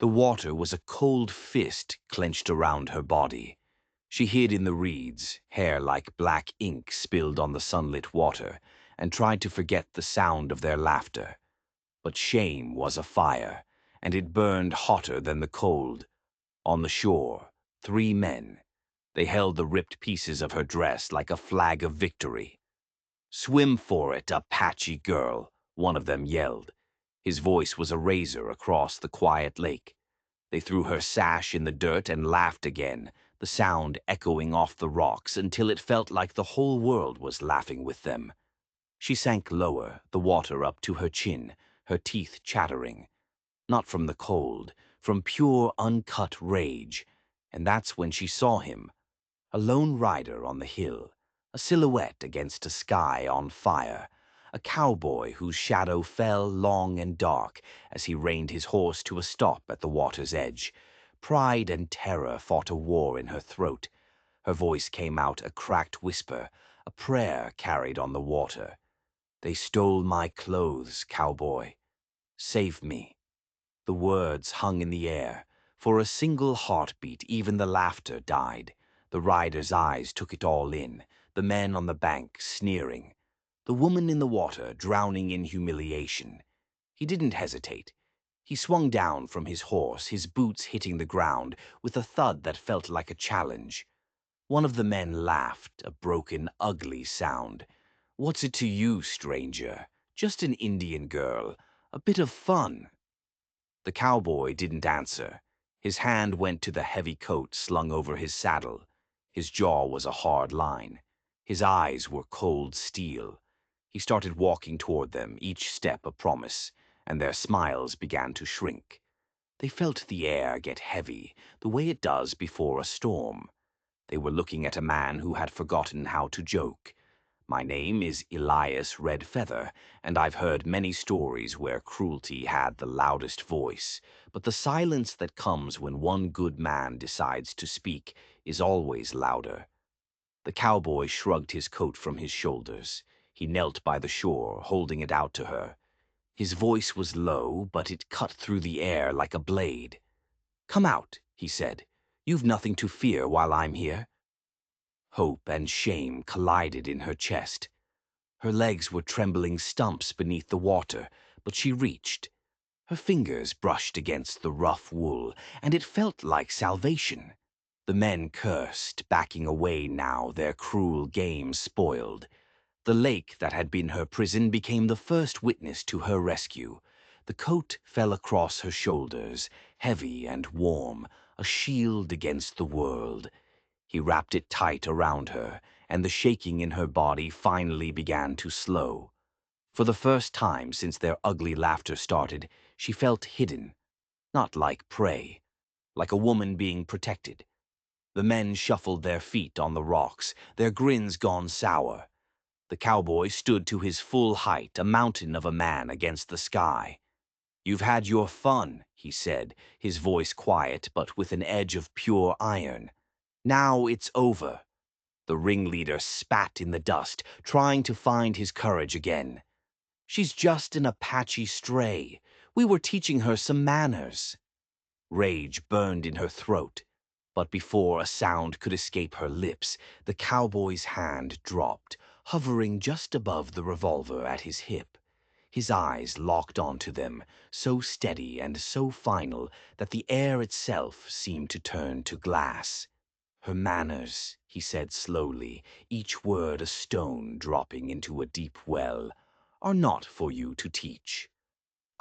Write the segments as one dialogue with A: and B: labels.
A: The water was a cold fist clenched around her body. She hid in the reeds, hair like black ink spilled on the sunlit water, and tried to forget the sound of their laughter. But shame was a fire, and it burned hotter than the cold. On the shore, 3 men. They held the ripped pieces of her dress like a flag of victory. "Swim for it, Apache girl," one of them yelled. His voice was a razor across the quiet lake. They threw her sash in the dirt and laughed again, the sound echoing off the rocks until it felt like the whole world was laughing with them. She sank lower, the water up to her chin, her teeth chattering. Not from the cold, from pure, uncut rage. And that's when she saw him, a lone rider on the hill, a silhouette against a sky on fire, a cowboy whose shadow fell long and dark as he reined his horse to a stop at the water's edge. Pride and terror fought a war in her throat. Her voice came out a cracked whisper, a prayer carried on the water. "They stole my clothes, cowboy. Save me." The words hung in the air. For a single heartbeat, even the laughter died. The rider's eyes took it all in, the men on the bank sneering, the woman in the water drowning in humiliation. He didn't hesitate. He swung down from his horse, his boots hitting the ground with a thud that felt like a challenge. One of the men laughed, a broken, ugly sound. "What's it to you, stranger? Just an Indian girl. A bit of fun." The cowboy didn't answer. His hand went to the heavy coat slung over his saddle. His jaw was a hard line. His eyes were cold steel. He started walking toward them, each step a promise, and their smiles began to shrink. They felt the air get heavy, the way it does before a storm. They were looking at a man who had forgotten how to joke. "My name is Elias Red Feather, and I've heard many stories where cruelty had the loudest voice, but the silence that comes when one good man decides to speak is always louder." The cowboy shrugged his coat from his shoulders. He knelt by the shore, holding it out to her. His voice was low, but it cut through the air like a blade. "Come out," he said. "You've nothing to fear while I'm here." Hope and shame collided in her chest. Her legs were trembling stumps beneath the water, but she reached. Her fingers brushed against the rough wool, and it felt like salvation. The men cursed, backing away now, their cruel game spoiled. The lake that had been her prison became the first witness to her rescue. The coat fell across her shoulders, heavy and warm, a shield against the world. He wrapped it tight around her, and the shaking in her body finally began to slow. For the first time since their ugly laughter started, she felt hidden, not like prey, like a woman being protected. The men shuffled their feet on the rocks, their grins gone sour. The cowboy stood to his full height, a mountain of a man against the sky. "You've had your fun," he said, his voice quiet but with an edge of pure iron. "Now it's over." The ringleader spat in the dust, trying to find his courage again. "She's just an Apache stray. We were teaching her some manners." Rage burned in her throat, but before a sound could escape her lips, the cowboy's hand dropped, hovering just above the revolver at his hip. His eyes locked onto them, so steady and so final that the air itself seemed to turn to glass. "Her manners," he said slowly, each word a stone dropping into a deep well, "are not for you to teach.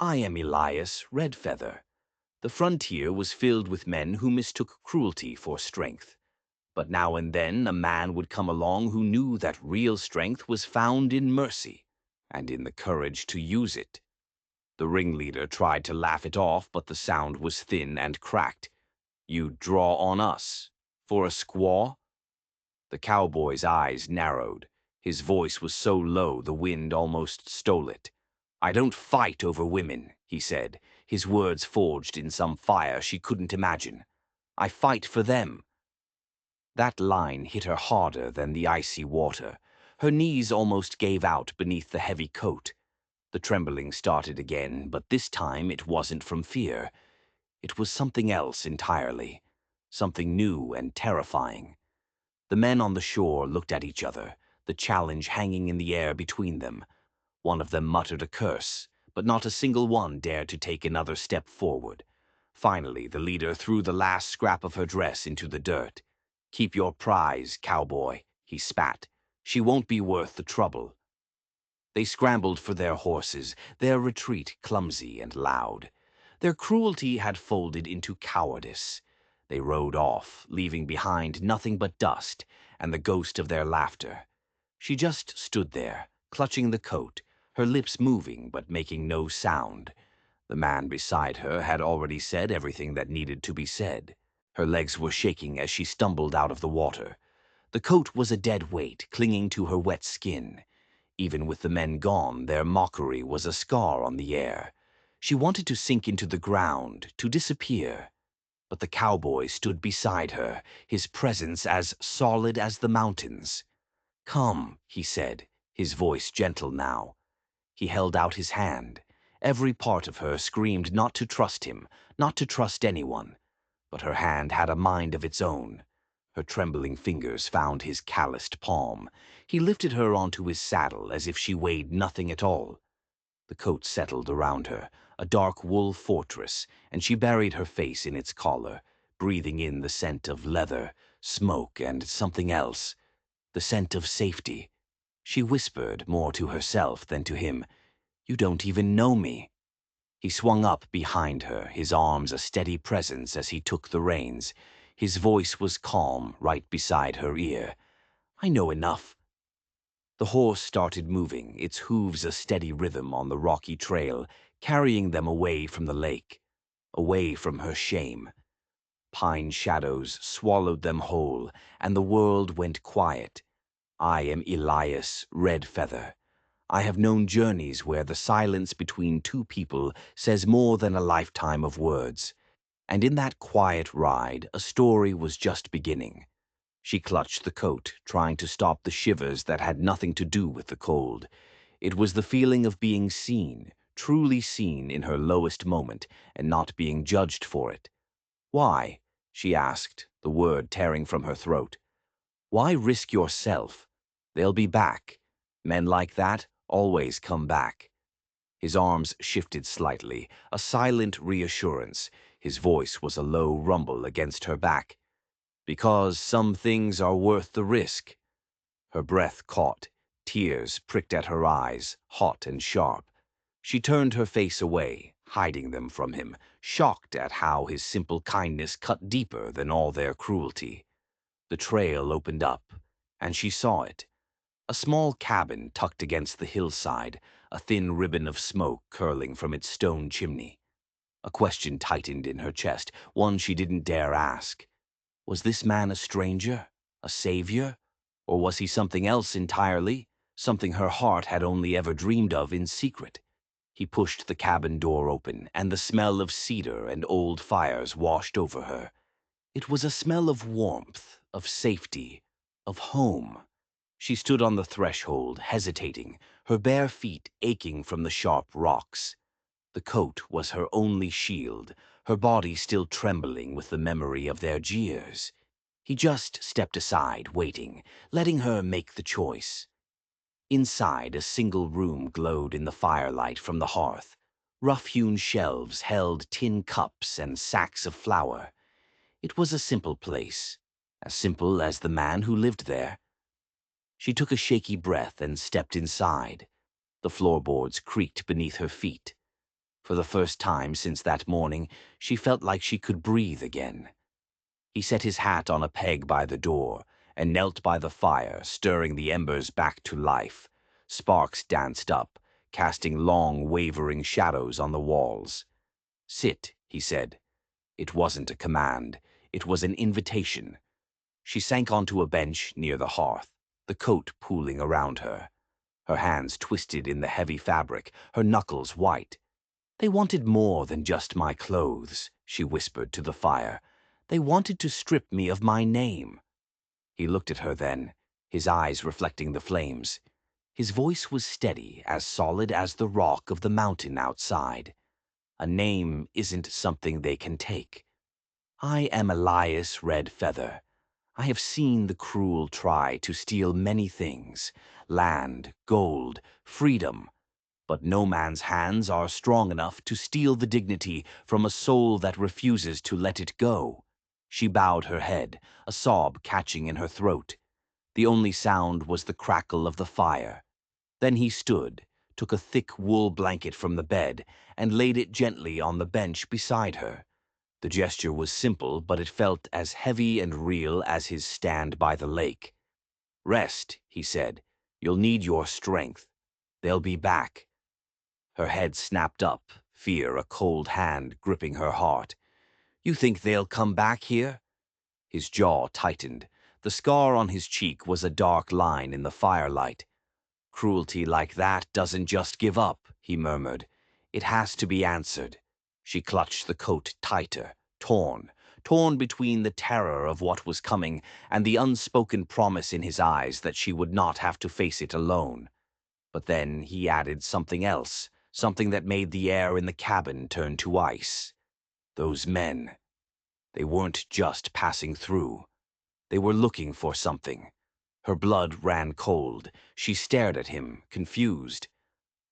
A: I am Elias Red Feather. The frontier was filled with men who mistook cruelty for strength. But now and then a man would come along who knew that real strength was found in mercy, and in the courage to use it." The ringleader tried to laugh it off, but the sound was thin and cracked. "You draw on us? For a squaw?" The cowboy's eyes narrowed. His voice was so low the wind almost stole it. "I don't fight over women," he said, his words forged in some fire she couldn't imagine. "I fight for them." That line hit her harder than the icy water. Her knees almost gave out beneath the heavy coat. The trembling started again, but this time it wasn't from fear. It was something else entirely, something new and terrifying. The men on the shore looked at each other, the challenge hanging in the air between them. One of them muttered a curse, but not a single one dared to take another step forward. Finally, the leader threw the last scrap of her dress into the dirt. "Keep your prize, cowboy," he spat. "She won't be worth the trouble." They scrambled for their horses, their retreat clumsy and loud. Their cruelty had folded into cowardice. They rode off, leaving behind nothing but dust and the ghost of their laughter. She just stood there, clutching the coat, her lips moving but making no sound. The man beside her had already said everything that needed to be said. Her legs were shaking as she stumbled out of the water. The coat was a dead weight, clinging to her wet skin. Even with the men gone, their mockery was a scar on the air. She wanted to sink into the ground, to disappear. But the cowboy stood beside her, his presence as solid as the mountains. "Come," he said, his voice gentle now. He held out his hand. Every part of her screamed not to trust him, not to trust anyone. But her hand had a mind of its own. Her trembling fingers found his calloused palm. He lifted her onto his saddle as if she weighed nothing at all. The coat settled around her, a dark wool fortress, and she buried her face in its collar, breathing in the scent of leather, smoke, and something else, the scent of safety. She whispered, more to herself than to him, "You don't even know me." He swung up behind her, his arms a steady presence as he took the reins. His voice was calm, right beside her ear. "I know enough." The horse started moving, its hooves a steady rhythm on the rocky trail, carrying them away from the lake, away from her shame. Pine shadows swallowed them whole, and the world went quiet. I am Elias Redfeather. I have known journeys where the silence between two people says more than a lifetime of words. And in that quiet ride, a story was just beginning. She clutched the coat, trying to stop the shivers that had nothing to do with the cold. It was the feeling of being seen, truly seen in her lowest moment, and not being judged for it. "Why?" she asked, the word tearing from her throat. "Why risk yourself? They'll be back. Men like that always come back." His arms shifted slightly, a silent reassurance. His voice was a low rumble against her back. "Because some things are worth the risk." Her breath caught. Tears pricked at her eyes, hot and sharp. She turned her face away, hiding them from him, shocked at how his simple kindness cut deeper than all their cruelty. The trail opened up, and she saw it. A small cabin tucked against the hillside, a thin ribbon of smoke curling from its stone chimney. A question tightened in her chest, one she didn't dare ask. Was this man a stranger, a savior, or was he something else entirely, something her heart had only ever dreamed of in secret? He pushed the cabin door open, and the smell of cedar and old fires washed over her. It was a smell of warmth, of safety, of home. She stood on the threshold, hesitating, her bare feet aching from the sharp rocks. The coat was her only shield, her body still trembling with the memory of their jeers. He just stepped aside, waiting, letting her make the choice. Inside, a single room glowed in the firelight from the hearth. Rough-hewn shelves held tin cups and sacks of flour. It was a simple place, as simple as the man who lived there. She took a shaky breath and stepped inside. The floorboards creaked beneath her feet. For the first time since that morning, she felt like she could breathe again. He set his hat on a peg by the door and knelt by the fire, stirring the embers back to life. Sparks danced up, casting long, wavering shadows on the walls. "Sit," he said. It wasn't a command. It was an invitation. She sank onto a bench near the hearth, the coat pooling around her. Her hands twisted in the heavy fabric, her knuckles white. "They wanted more than just my clothes," she whispered to the fire. "They wanted to strip me of my name." He looked at her then, his eyes reflecting the flames. His voice was steady, as solid as the rock of the mountain outside. A name isn't something they can take. I am Elias Redfeather. I have seen the cruel try to steal many things, land, gold, freedom, but no man's hands are strong enough to steal the dignity from a soul that refuses to let it go. She bowed her head, a sob catching in her throat. The only sound was the crackle of the fire. Then he stood, took a thick wool blanket from the bed, and laid it gently on the bench beside her. The gesture was simple, but it felt as heavy and real as his stand by the lake. "Rest," he said. "You'll need your strength. They'll be back." Her head snapped up, fear, a cold hand gripping her heart. "You think they'll come back here?" His jaw tightened. The scar on his cheek was a dark line in the firelight. "Cruelty like that doesn't just give up," he murmured. "It has to be answered." She clutched the coat tighter, torn between the terror of what was coming and the unspoken promise in his eyes that she would not have to face it alone. But then he added something else, something that made the air in the cabin turn to ice. Those men. They weren't just passing through. They were looking for something. Her blood ran cold. She stared at him, confused.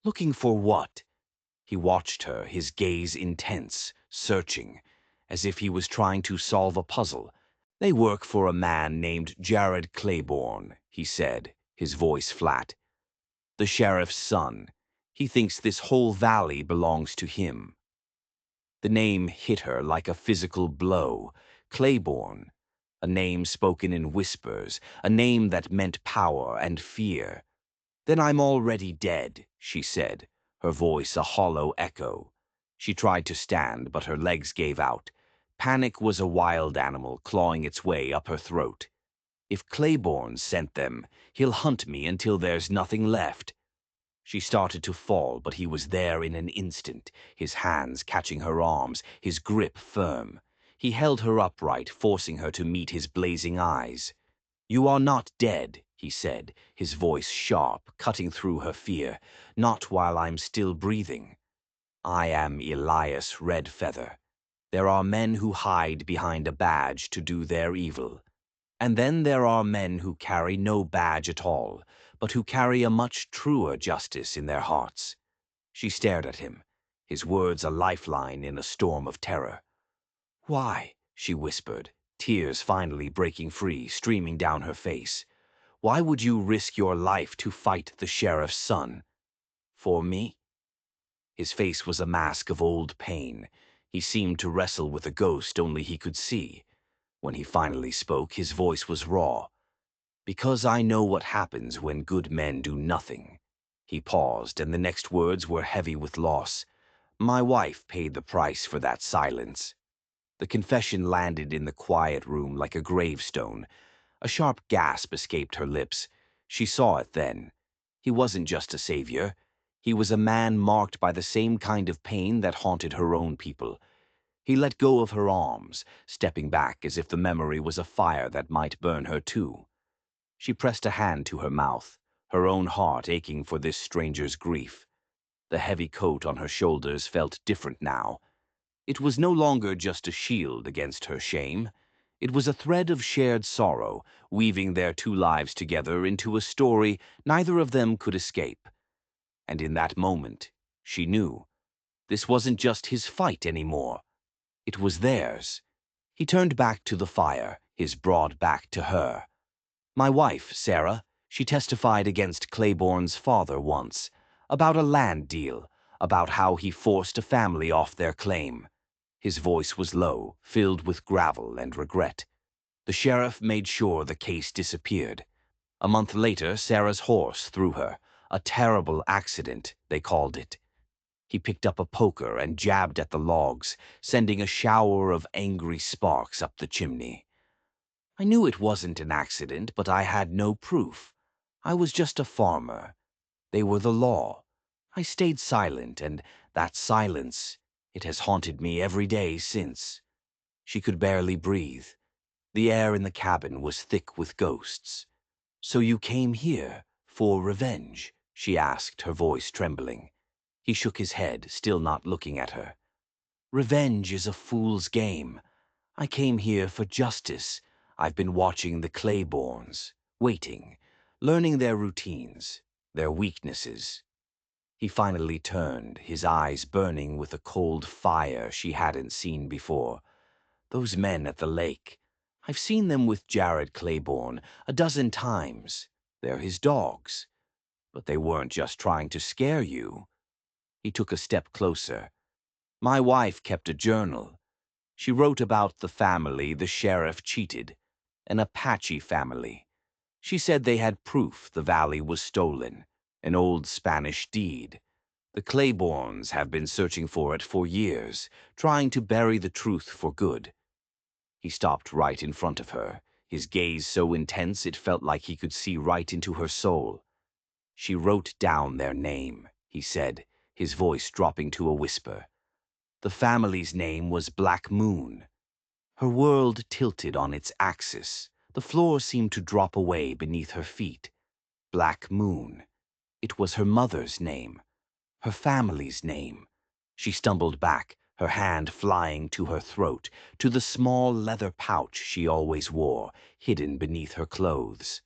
A: Looking for what? He watched her, his gaze intense, searching, as if he was trying to solve a puzzle. "They work for a man named Jared Claiborne," he said, his voice flat. "The sheriff's son. He thinks this whole valley belongs to him." The name hit her like a physical blow. Claiborne. A name spoken in whispers, a name that meant power and fear. "Then I'm already dead," she said, her voice a hollow echo. She tried to stand, but her legs gave out. Panic was a wild animal clawing its way up her throat. "If Claiborne sent them, he'll hunt me until there's nothing left." She started to fall, but he was there in an instant, his hands catching her arms, his grip firm. He held her upright, forcing her to meet his blazing eyes. "You are not dead," he said, his voice sharp, cutting through her fear. "Not while I'm still breathing. I am Elias Redfeather. There are men who hide behind a badge to do their evil. And then there are men who carry no badge at all, but who carry a much truer justice in their hearts." She stared at him, his words a lifeline in a storm of terror. "Why?" she whispered, tears finally breaking free, streaming down her face. "Why would you risk your life to fight the sheriff's son? For me?" His face was a mask of old pain. He seemed to wrestle with a ghost only he could see. When he finally spoke, his voice was raw. "Because I know what happens when good men do nothing." He paused, and the next words were heavy with loss. "My wife paid the price for that silence." The confession landed in the quiet room like a gravestone. A sharp gasp escaped her lips. She saw it then. He wasn't just a savior. He was a man marked by the same kind of pain that haunted her own people. He let go of her arms, stepping back as if the memory was a fire that might burn her too. She pressed a hand to her mouth, her own heart aching for this stranger's grief. The heavy coat on her shoulders felt different now. It was no longer just a shield against her shame. It was a thread of shared sorrow, weaving their two lives together into a story neither of them could escape. And in that moment, she knew. This wasn't just his fight anymore. It was theirs. He turned back to the fire, his broad back to her. "My wife, Sarah, she testified against Claiborne's father once, about a land deal, about how he forced a family off their claim." His voice was low, filled with gravel and regret. "The sheriff made sure the case disappeared. A month later, Sarah's horse threw her. A terrible accident, they called it." He picked up a poker and jabbed at the logs, sending a shower of angry sparks up the chimney. "I knew it wasn't an accident, but I had no proof. I was just a farmer. They were the law. I stayed silent, and that silence, it has haunted me every day since." She could barely breathe. The air in the cabin was thick with ghosts. "So you came here for revenge?" she asked, her voice trembling. He shook his head, still not looking at her. Revenge is a fool's game. I came here for justice. I've been watching the Claibornes, waiting, learning their routines, their weaknesses. He finally turned, his eyes burning with a cold fire she hadn't seen before. Those men at the lake. I've seen them with Jared Claiborne a dozen times. They're his dogs. But they weren't just trying to scare you. He took a step closer. My wife kept a journal. She wrote about the family the sheriff cheated, an Apache family. She said they had proof the valley was stolen, an old Spanish deed. The Claibornes have been searching for it for years, trying to bury the truth for good. He stopped right in front of her, his gaze so intense it felt like he could see right into her soul. She wrote down their name, he said, his voice dropping to a whisper. The family's name was Black Moon. Her world tilted on its axis. The floor seemed to drop away beneath her feet. Black Moon. It was her mother's name. Her family's name. She stumbled back, her hand flying to her throat, to the small leather pouch she always wore, hidden beneath her clothes.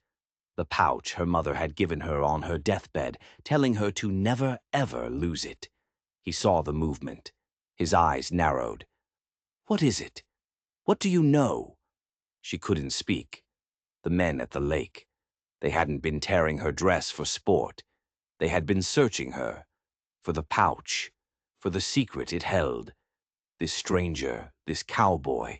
A: The pouch her mother had given her on her deathbed, telling her to never, ever lose it. He saw the movement. His eyes narrowed. What is it? What do you know? She couldn't speak. The men at the lake. They hadn't been tearing her dress for sport. They had been searching her. For the pouch. For the secret it held. This stranger, this cowboy.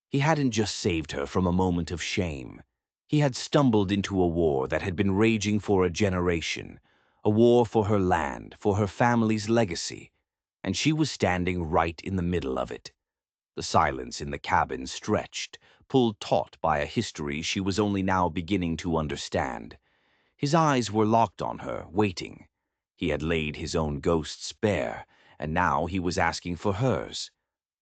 A: He hadn't just saved her from a moment of shame. He had stumbled into a war that had been raging for a generation. A war for her land, for her family's legacy. And she was standing right in the middle of it. The silence in the cabin stretched, pulled taut by a history she was only now beginning to understand. His eyes were locked on her, waiting. He had laid his own ghosts bare, and now he was asking for hers.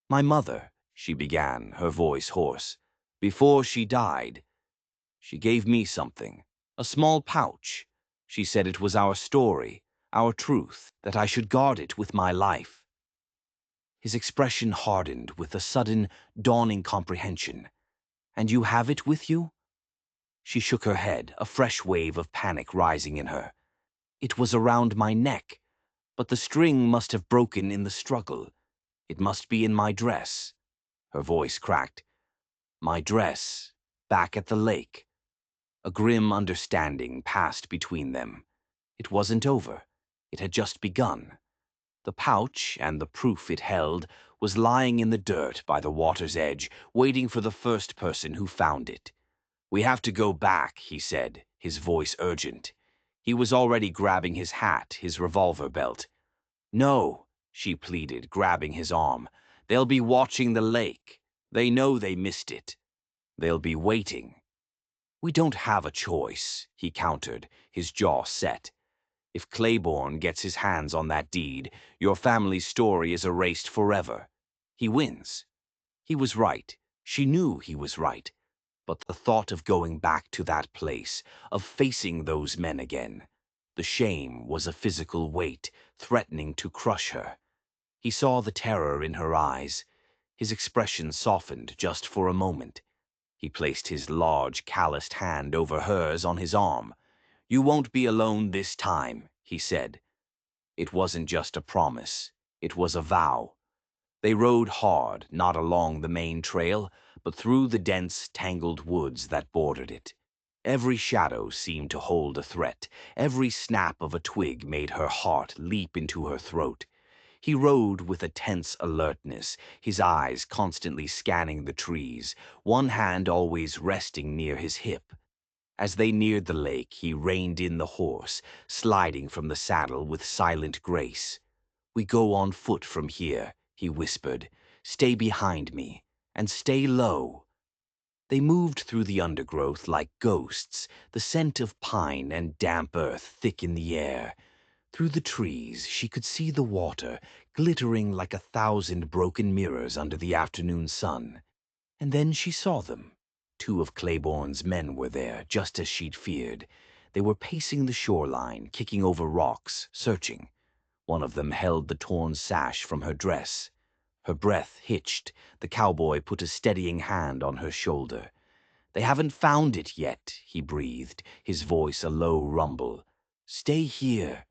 A: My mother, she began, her voice hoarse. Before she died, she gave me something, a small pouch. She said it was our story, our truth, that I should guard it with my life. His expression hardened with a sudden, dawning comprehension. And you have it with you? She shook her head, a fresh wave of panic rising in her. It was around my neck, but the string must have broken in the struggle. It must be in my dress. Her voice cracked. My dress, back at the lake. A grim understanding passed between them. It wasn't over. It had just begun. The pouch, and the proof it held, was lying in the dirt by the water's edge, waiting for the first person who found it. We have to go back, he said, his voice urgent. He was already grabbing his hat, his revolver belt. No, she pleaded, grabbing his arm. They'll be watching the lake. They know they missed it. They'll be waiting. We don't have a choice, he countered, his jaw set. If Claiborne gets his hands on that deed, your family's story is erased forever. He wins. He was right. She knew he was right. But the thought of going back to that place, of facing those men again, the shame was a physical weight, threatening to crush her. He saw the terror in her eyes. His expression softened just for a moment. He placed his large, calloused hand over hers on his arm. You won't be alone this time, he said. It wasn't just a promise. It was a vow. They rode hard, not along the main trail, but through the dense, tangled woods that bordered it. Every shadow seemed to hold a threat. Every snap of a twig made her heart leap into her throat. He rode with a tense alertness, his eyes constantly scanning the trees, one hand always resting near his hip. As they neared the lake, he reined in the horse, sliding from the saddle with silent grace. We go on foot from here, he whispered. Stay behind me, and stay low. They moved through the undergrowth like ghosts, the scent of pine and damp earth thick in the air. Through the trees, she could see the water, glittering like 1,000 broken mirrors under the afternoon sun. And then she saw them. 2 of Claiborne's men were there, just as she'd feared. They were pacing the shoreline, kicking over rocks, searching. One of them held the torn sash from her dress. Her breath hitched. The cowboy put a steadying hand on her shoulder. "They haven't found it yet," he breathed, his voice a low rumble. "Stay here.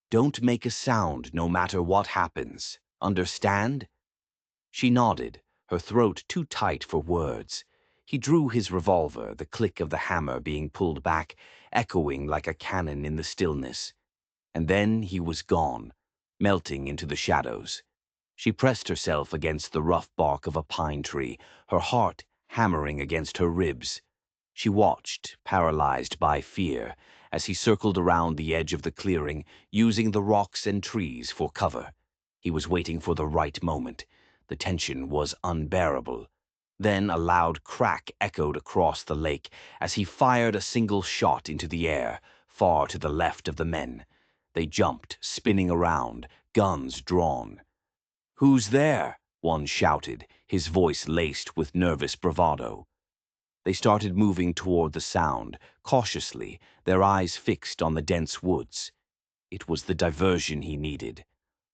A: Don't make a sound no matter what happens. Understand?" She nodded, her throat too tight for words. He drew his revolver, the click of the hammer being pulled back, echoing like a cannon in the stillness. And then he was gone, melting into the shadows. She pressed herself against the rough bark of a pine tree, her heart hammering against her ribs. She watched, paralyzed by fear, as he circled around the edge of the clearing, using the rocks and trees for cover. He was waiting for the right moment. The tension was unbearable. Then a loud crack echoed across the lake as he fired a single shot into the air, far to the left of the men. They jumped, spinning around, guns drawn. "Who's there?" one shouted, his voice laced with nervous bravado. They started moving toward the sound, cautiously, their eyes fixed on the dense woods. It was the diversion he needed.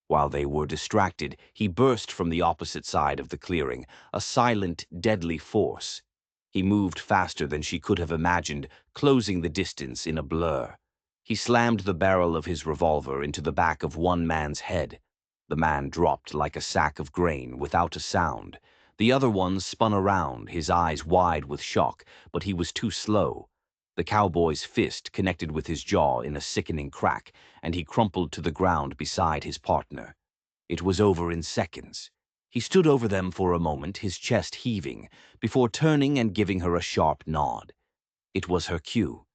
A: While they were distracted, he burst from the opposite side of the clearing, a silent, deadly force. He moved faster than she could have imagined, closing the distance in a blur. He slammed the barrel of his revolver into the back of one man's head. The man dropped like a sack of grain, without a sound. The other one spun around, his eyes wide with shock, but he was too slow. The cowboy's fist connected with his jaw in a sickening crack, and he crumpled to the ground beside his partner. It was over in seconds. He stood over them for a moment, his chest heaving, before turning and giving her a sharp nod. It was her cue.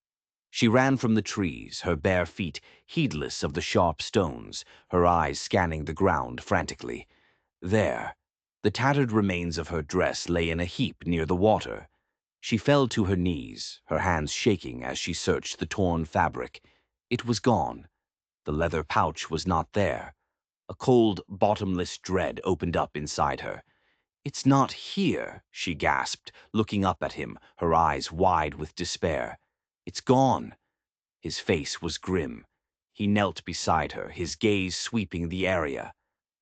A: She ran from the trees, her bare feet heedless of the sharp stones, her eyes scanning the ground frantically. There, the tattered remains of her dress lay in a heap near the water. She fell to her knees, her hands shaking as she searched the torn fabric. It was gone. The leather pouch was not there. A cold, bottomless dread opened up inside her. "It's not here," she gasped, looking up at him, her eyes wide with despair. "It's gone." His face was grim. He knelt beside her, his gaze sweeping the area.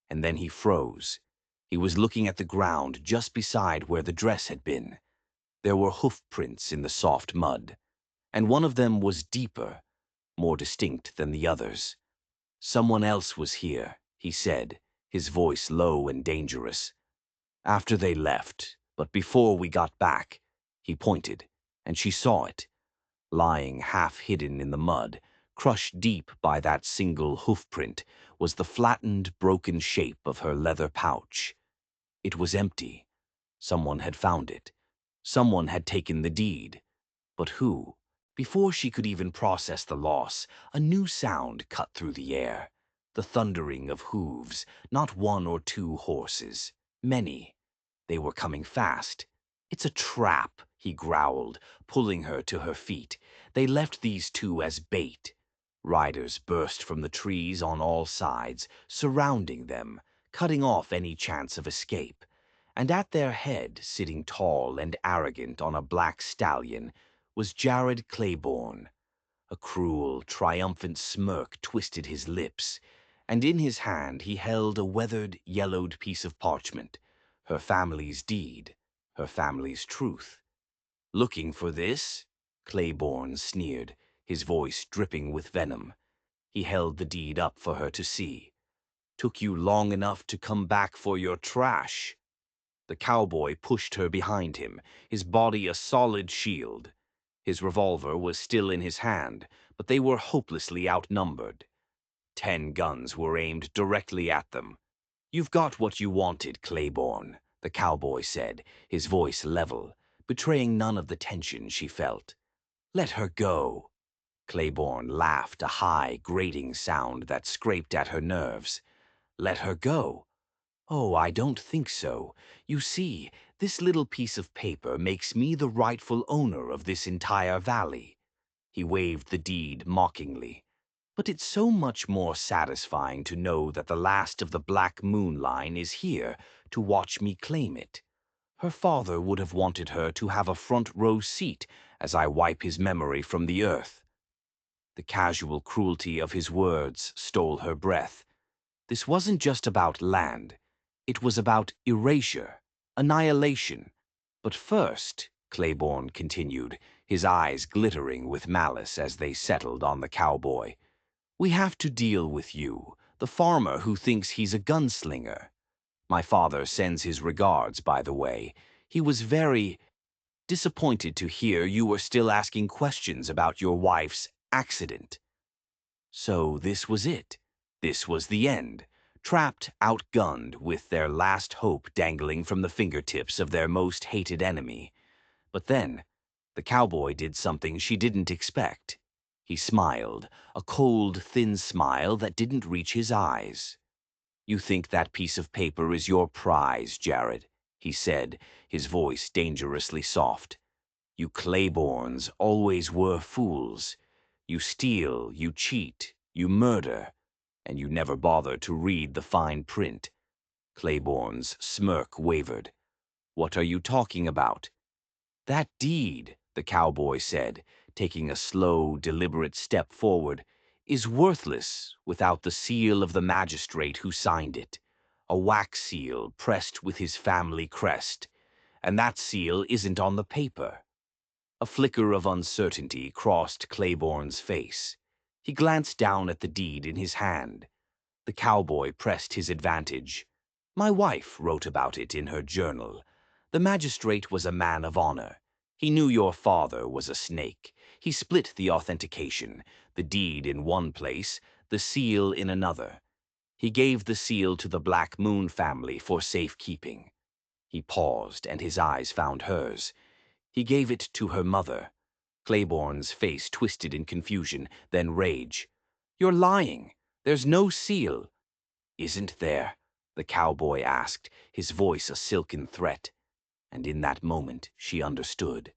A: And then he froze. He was looking at the ground just beside where the dress had been. There were hoof prints in the soft mud, and one of them was deeper, more distinct than the others. "Someone else was here," he said, his voice low and dangerous. "After they left, but before we got back." He pointed, and she saw it. Lying half hidden in the mud, crushed deep by that single hoof print, was the flattened, broken shape of her leather pouch. It was empty. Someone had found it. Someone had taken the deed. But who? Before she could even process the loss, a new sound cut through the air. The thundering of hooves, not one or two horses. Many. They were coming fast. "It's a trap," he growled, pulling her to her feet. "They left these two as bait." Riders burst from the trees on all sides, surrounding them, cutting off any chance of escape. And at their head, sitting tall and arrogant on a black stallion, was Jared Claiborne. A cruel, triumphant smirk twisted his lips, and in his hand he held a weathered, yellowed piece of parchment. Her family's deed, her family's truth. "Looking for this?" Claiborne sneered, his voice dripping with venom. He held the deed up for her to see. "Took you long enough to come back for your trash." The cowboy pushed her behind him, his body a solid shield. His revolver was still in his hand, but they were hopelessly outnumbered. 10 guns were aimed directly at them. "You've got what you wanted, Claiborne," the cowboy said, his voice level, betraying none of the tension she felt. "Let her go." Claiborne laughed, a high, grating sound that scraped at her nerves. "Let her go? Oh, I don't think so. You see, this little piece of paper makes me the rightful owner of this entire valley." He waved the deed mockingly. "But it's so much more satisfying to know that the last of the Black Moon line is here to watch me claim it. Her father would have wanted her to have a front row seat as I wipe his memory from the earth." The casual cruelty of his words stole her breath. This wasn't just about land. It was about erasure, annihilation. But first, Claiborne continued, his eyes glittering with malice as they settled on the cowboy, we have to deal with you, the farmer who thinks he's a gunslinger. My father sends his regards, by the way. He was very disappointed to hear you were still asking questions about your wife's accident. So this was it. This was the end. Trapped, outgunned, with their last hope dangling from the fingertips of their most hated enemy. But then, the cowboy did something she didn't expect. He smiled, a cold, thin smile that didn't reach his eyes. You think that piece of paper is your prize, Jared, he said, his voice dangerously soft. You Claibornes always were fools. You steal, you cheat, you murder, and you never bother to read the fine print. Claiborne's smirk wavered. What are you talking about? That deed, the cowboy said, taking a slow, deliberate step forward, is worthless without the seal of the magistrate who signed it. A wax seal pressed with his family crest. And that seal isn't on the paper. A flicker of uncertainty crossed Claiborne's face. He glanced down at the deed in his hand. The cowboy pressed his advantage. My wife wrote about it in her journal. The magistrate was a man of honor. He knew your father was a snake. He split the authentication, the deed in one place, the seal in another. He gave the seal to the Black Moon family for safekeeping. He paused, and his eyes found hers. He gave it to her mother. Claiborne's face twisted in confusion, then rage. You're lying. There's no seal. Isn't there? The cowboy asked, his voice a silken threat. And in that moment, she understood.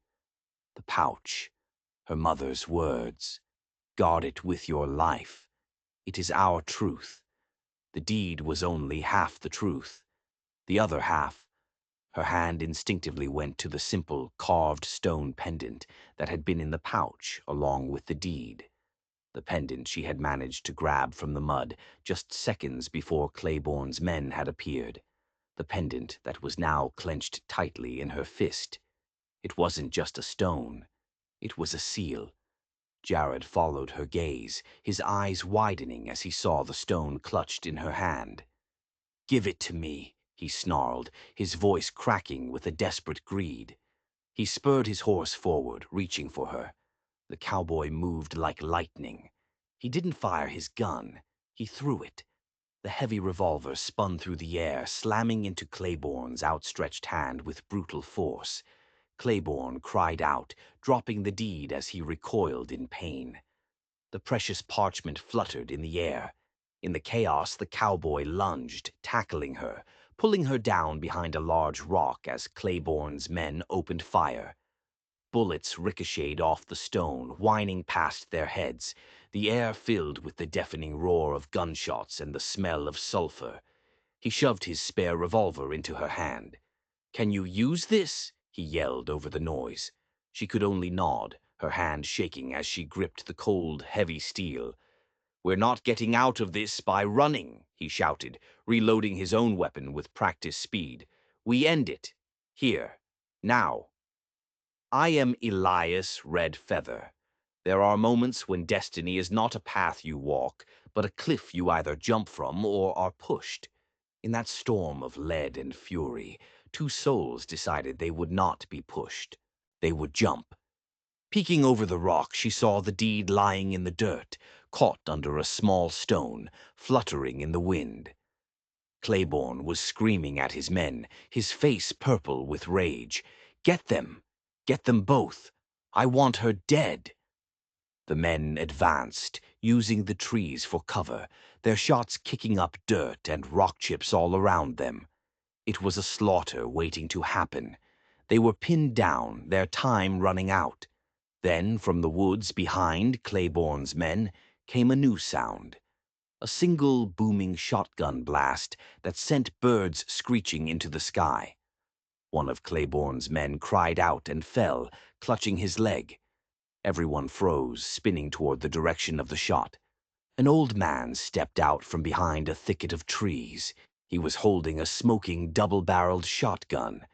A: The pouch. Her mother's words. Guard it with your life. It is our truth. The deed was only half the truth. The other half. Her hand instinctively went to the simple, carved stone pendant that had been in the pouch along with the deed. The pendant she had managed to grab from the mud just seconds before Claiborne's men had appeared. The pendant that was now clenched tightly in her fist. It wasn't just a stone. It was a seal. Jared followed her gaze, his eyes widening as he saw the stone clutched in her hand. Give it to me, he snarled, his voice cracking with a desperate greed. He spurred his horse forward, reaching for her. The cowboy moved like lightning. He didn't fire his gun. He threw it. The heavy revolver spun through the air, slamming into Claiborne's outstretched hand with brutal force. Claiborne cried out, dropping the deed as he recoiled in pain. The precious parchment fluttered in the air. In the chaos, the cowboy lunged, tackling her, pulling her down behind a large rock as Claiborne's men opened fire. Bullets ricocheted off the stone, whining past their heads, the air filled with the deafening roar of gunshots and the smell of sulfur. He shoved his spare revolver into her hand. Can you use this? He yelled over the noise. She could only nod, her hand shaking as she gripped the cold, heavy steel. We're not getting out of this by running, he shouted, reloading his own weapon with practiced speed. We end it. Here. Now. I am Elias Red Feather. There are moments when destiny is not a path you walk, but a cliff you either jump from or are pushed. In that storm of lead and fury, two souls decided they would not be pushed. They would jump. Peeking over the rock, she saw the deed lying in the dirt, caught under a small stone, fluttering in the wind. Claiborne was screaming at his men, his face purple with rage. Get them! Get them both! I want her dead! The men advanced, using the trees for cover, their shots kicking up dirt and rock chips all around them. It was a slaughter waiting to happen. They were pinned down, their time running out. Then, from the woods behind Claiborne's men, came a new sound. A single booming shotgun blast that sent birds screeching into the sky. One of Claiborne's men cried out and fell, clutching his leg. Everyone froze, spinning toward the direction of the shot. An old man stepped out from behind a thicket of trees. He was holding a smoking double-barreled shotgun.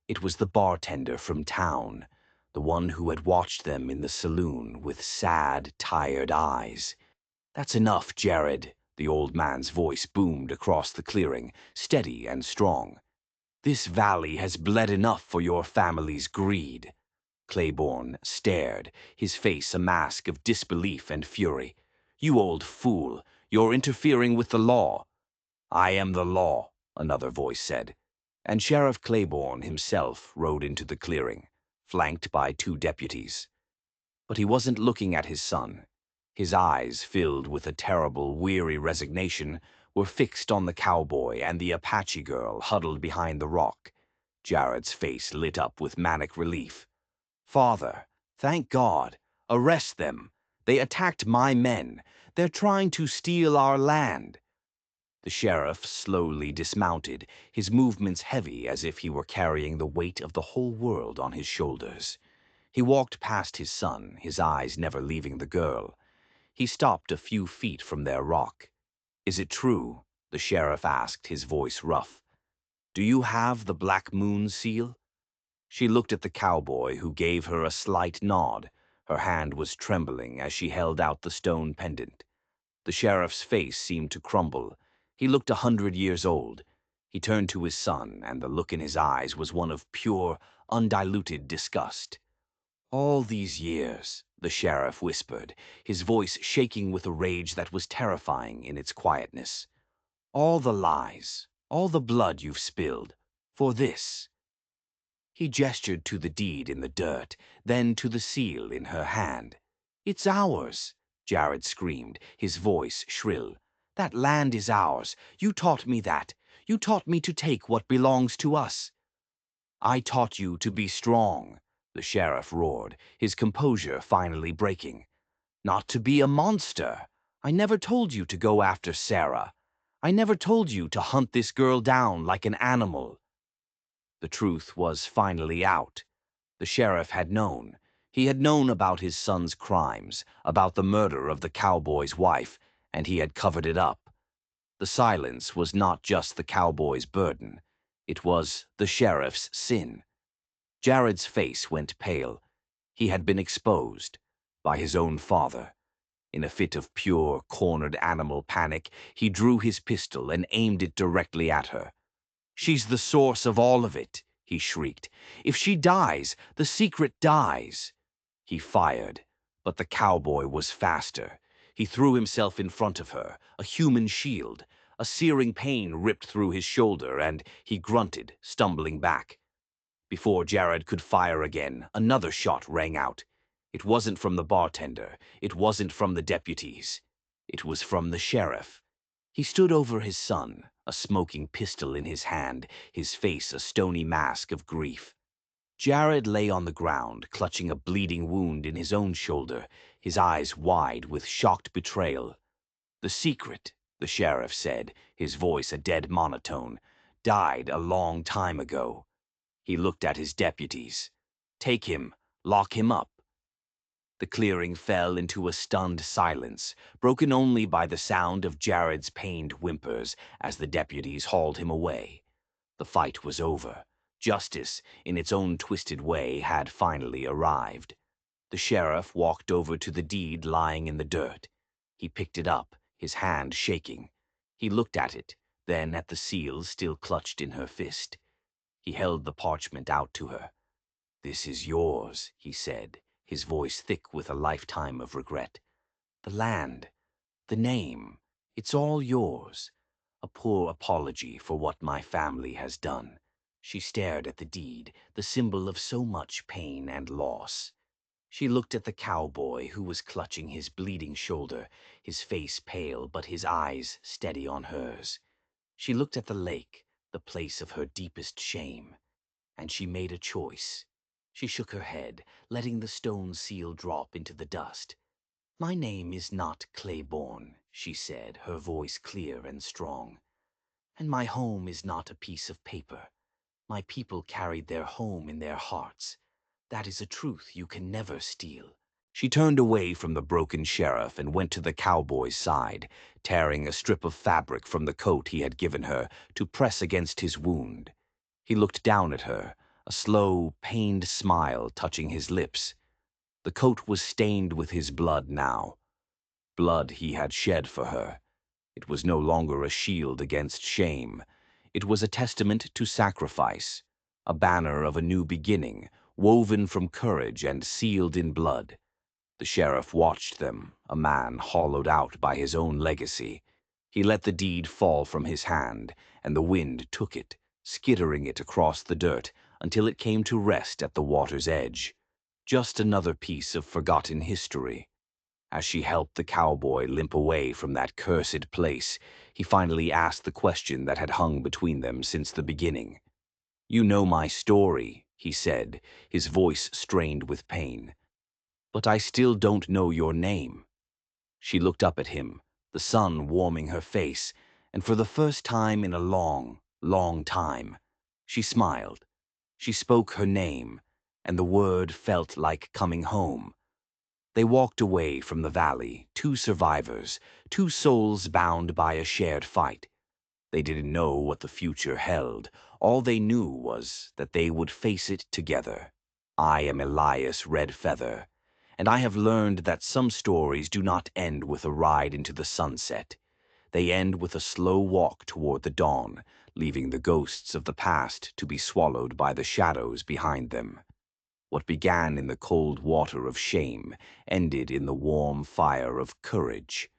A: It was the bartender from town, the one who had watched them in the saloon with sad, tired eyes. "That's enough, Jared," the old man's voice boomed across the clearing, steady and strong. "This valley has bled enough for your family's greed." Claiborne stared, his face a mask of disbelief and fury. "You old fool, you're interfering with the law." "I am the law," another voice said. And Sheriff Claiborne himself rode into the clearing, flanked by two deputies. But he wasn't looking at his son. His eyes, filled with a terrible, weary resignation, were fixed on the cowboy and the Apache girl huddled behind the rock. Jared's face lit up with manic relief. "Father, thank God. Arrest them. They attacked my men. They're trying to steal our land." The sheriff slowly dismounted, his movements heavy as if he were carrying the weight of the whole world on his shoulders. He walked past his son, his eyes never leaving the girl. He stopped a few feet from their rock. "Is it true?" the sheriff asked, his voice rough. "Do you have the Black Moon seal?" She looked at the cowboy, who gave her a slight nod. Her hand was trembling as she held out the stone pendant. The sheriff's face seemed to crumble. He looked 100 years old. He turned to his son, and the look in his eyes was one of pure, undiluted disgust. "All these years," the sheriff whispered, his voice shaking with a rage that was terrifying in its quietness. "All the lies, all the blood you've spilled, for this." He gestured to the deed in the dirt, then to the seal in her hand. "It's ours," Jared screamed, his voice shrill. "That land is ours. You taught me that. You taught me to take what belongs to us." "I taught you to be strong," the sheriff roared, his composure finally breaking. "Not to be a monster. I never told you to go after Sarah. I never told you to hunt this girl down like an animal." The truth was finally out. The sheriff had known. He had known about his son's crimes, about the murder of the cowboy's wife, and he had covered it up. The silence was not just the cowboy's burden. It was the sheriff's sin. Jared's face went pale. He had been exposed by his own father. In a fit of pure, cornered animal panic, he drew his pistol and aimed it directly at her. "She's the source of all of it," he shrieked. "If she dies, the secret dies." He fired, but the cowboy was faster. He threw himself in front of her, a human shield. A searing pain ripped through his shoulder, and he grunted, stumbling back. Before Jared could fire again, another shot rang out. It wasn't from the bartender. It wasn't from the deputies. It was from the sheriff. He stood over his son, a smoking pistol in his hand, his face a stony mask of grief. Jared lay on the ground, clutching a bleeding wound in his own shoulder, his eyes wide with shocked betrayal. "The secret," the sheriff said, his voice a dead monotone, "died a long time ago." He looked at his deputies. "Take him. Lock him up." The clearing fell into a stunned silence, broken only by the sound of Jared's pained whimpers as the deputies hauled him away. The fight was over. Justice, in its own twisted way, had finally arrived. The sheriff walked over to the deed lying in the dirt. He picked it up, his hand shaking. He looked at it, then at the seal still clutched in her fist. He held the parchment out to her. "This is yours," he said, his voice thick with a lifetime of regret. "The land, the name, it's all yours. A poor apology for what my family has done." She stared at the deed, the symbol of so much pain and loss. She looked at the cowboy who was clutching his bleeding shoulder, his face pale but his eyes steady on hers. She looked at the lake, the place of her deepest shame. And she made a choice. She shook her head, letting the stone seal drop into the dust. "My name is not Claiborne," she said, her voice clear and strong. "And my home is not a piece of paper. My people carried their home in their hearts. That is a truth you can never steal. She turned away from the broken sheriff and went to the cowboy's side, tearing a strip of fabric from the coat he had given her to press against his wound. He looked down at her, a slow, pained smile touching his lips. The coat was stained with his blood now, blood he had shed for her. It was no longer a shield against shame. It was a testament to sacrifice, a banner of a new beginning, woven from courage and sealed in blood. The sheriff watched them, a man hollowed out by his own legacy. He let the deed fall from his hand, and the wind took it, skittering it across the dirt until it came to rest at the water's edge. Just another piece of forgotten history. As she helped the cowboy limp away from that cursed place, he finally asked the question that had hung between them since the beginning. "You know my story," he said, his voice strained with pain. "But I still don't know your name." She looked up at him, the sun warming her face, and for the first time in a long, long time, she smiled. She spoke her name, and the word felt like coming home. They walked away from the valley, two survivors, two souls bound by a shared fight. They didn't know what the future held. All they knew was that they would face it together. I am Elias Redfeather, and I have learned that some stories do not end with a ride into the sunset. They end with a slow walk toward the dawn, leaving the ghosts of the past to be swallowed by the shadows behind them. What began in the cold water of shame ended in the warm fire of courage.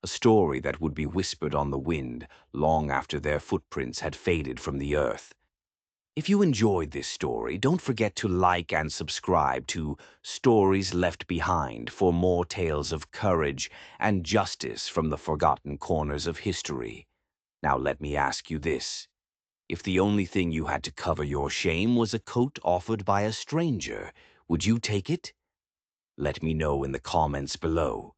A: A story that would be whispered on the wind long after their footprints had faded from the earth. If you enjoyed this story, don't forget to like and subscribe to Stories Left Behind for more tales of courage and justice from the forgotten corners of history. Now let me ask you this. If the only thing you had to cover your shame was a coat offered by a stranger, would you take it? Let me know in the comments below.